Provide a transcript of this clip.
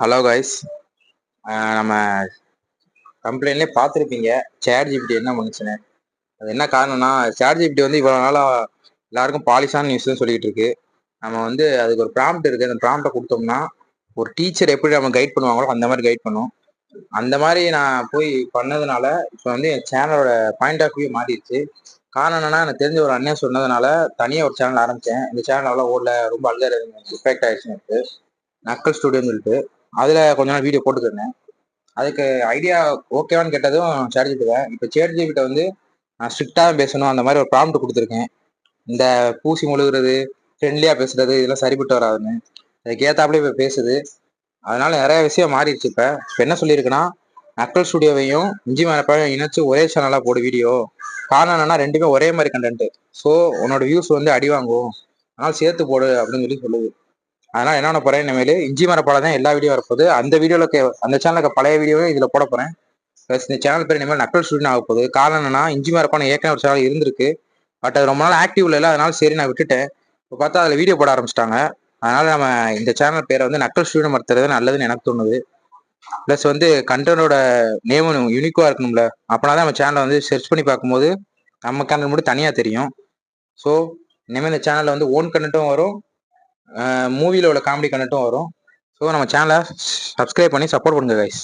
Hello guys. நம்ம கம்ப்ளைண்ட்லேயே பார்த்துருப்பீங்க chat GPT என்ன பண்ணுச்சுன்னு. அது என்ன காரணம்னா, சேட் ஜிபிடி வந்து இவ்வளோ நாளாக எல்லாருக்கும் பாலிஷான நியூஸ் தான் சொல்லிட்டு இருக்கு. நம்ம வந்து அதுக்கு ஒரு ப்ராம்ப்ட் இருக்குது, அந்த ப்ராம்ப்டை கொடுத்தோம்னா ஒரு டீச்சர் எப்படி நம்ம கைட் பண்ணுவாங்களோ அந்த மாதிரி கைட் பண்ணும். அந்த மாதிரி நான் போய் பண்ணதுனால இப்போ வந்து என் சேனலோட பாயிண்ட் ஆஃப் வியூ மாறிடுச்சு. காரணம் என்னன்னா, எனக்கு தெரிஞ்ச ஒரு அண்ணன் சொன்னதுனால தனியாக ஒரு சேனல் ஆரம்பித்தேன். இந்த சேனல் அவ்வளோ ஓடல, ரொம்ப அல்கர் எஃபெக்ட் ஆயிடுச்சுன்னு நக்கல் ஸ்டுடியோன்னு சொல்லிட்டு அதில் கொஞ்ச நாள் வீடியோ போட்டுக்கிறேன். அதுக்கு ஐடியா ஓகேவான்னு கேட்டதும் சேட் ஜிபிடிவேன். இப்போ சேட் ஜிபிட்ட வந்து நான் ஸ்ட்ரிக்டாக பேசணும் அந்த மாதிரி ஒரு ப்ராம்ப்ட் கொடுத்துருக்கேன். இந்த பூசி முழுகிறது, ஃப்ரெண்ட்லியாக பேசுறது இதெல்லாம் சரிப்பட்டு வராதுன்னு அதுக்கு ஏற்றாப்புல இப்போ பேசுது. அதனால நிறைய விஷயம் மாறிடுச்சு. இப்போ என்ன சொல்லியிருக்குன்னா, நக்கல் ஸ்டுடியோவையும் இஞ்சி மரப்பாவையும் இணைச்சு ஒரே சேனலாக போடு வீடியோ. காரணம் என்னன்னா, ரெண்டுமே ஒரே மாதிரி கண்டென்ட். ஸோ உன்னோட வியூஸ் வந்து அடி வாங்கும், அதனால சேர்த்து போடு அப்படின்னு சொல்லி சொல்லுது. அதனால என்ன பண்ண போறேன், இனிமேல் இஞ்சி மரப்பால தான் எல்லா வீடியோ வரப்போகுது. அந்த வீடியோல அந்த சேனலுக்கு பழைய வீடியோவே இதுல போட போறேன். ப்ளஸ் இந்த சேனல் பேர் இனிமேல் நக்கல் ஸ்டுடியோ ஆக போகுது. காரணம் என்னன்னா, இஞ்சி மரப்பான ஏற்கனவே ஒரு சேனல் இருந்திருக்கு, பட் அது ரொம்ப நாள் ஆக்டிவ்ல இல்லை. அதனால சரி நான் விட்டுட்டேன். இப்போ பார்த்தா அதில் வீடியோ போட ஆரம்பிச்சிட்டாங்க. அதனால நம்ம இந்த சேனல் பேரை வந்து நக்கல் ஸ்டுடியோ மறுத்துறது நல்லதுன்னு எனக்கு தோணுது. ப்ளஸ் வந்து கண்டென்ட்டோட நேமும் யூனிக்கா இருக்கணும்ல, அப்பனா தான் நம்ம சேனலை வந்து சர்ச் பண்ணி பார்க்கும்போது நம்ம கண்டென்ட் மட்டும் தனியாக தெரியும். ஸோ இனிமேல் இந்த சேனலில் வந்து ஓன் கண்டென்ட்டும் வரும், மூவியில் உள்ள காமெடி கண்டென்ட்டும் வரும். ஸோ நம்ம சேனலை சப்ஸ்கிரைப் பண்ணி சப்போர்ட் பண்ணுங்க கைஸ்.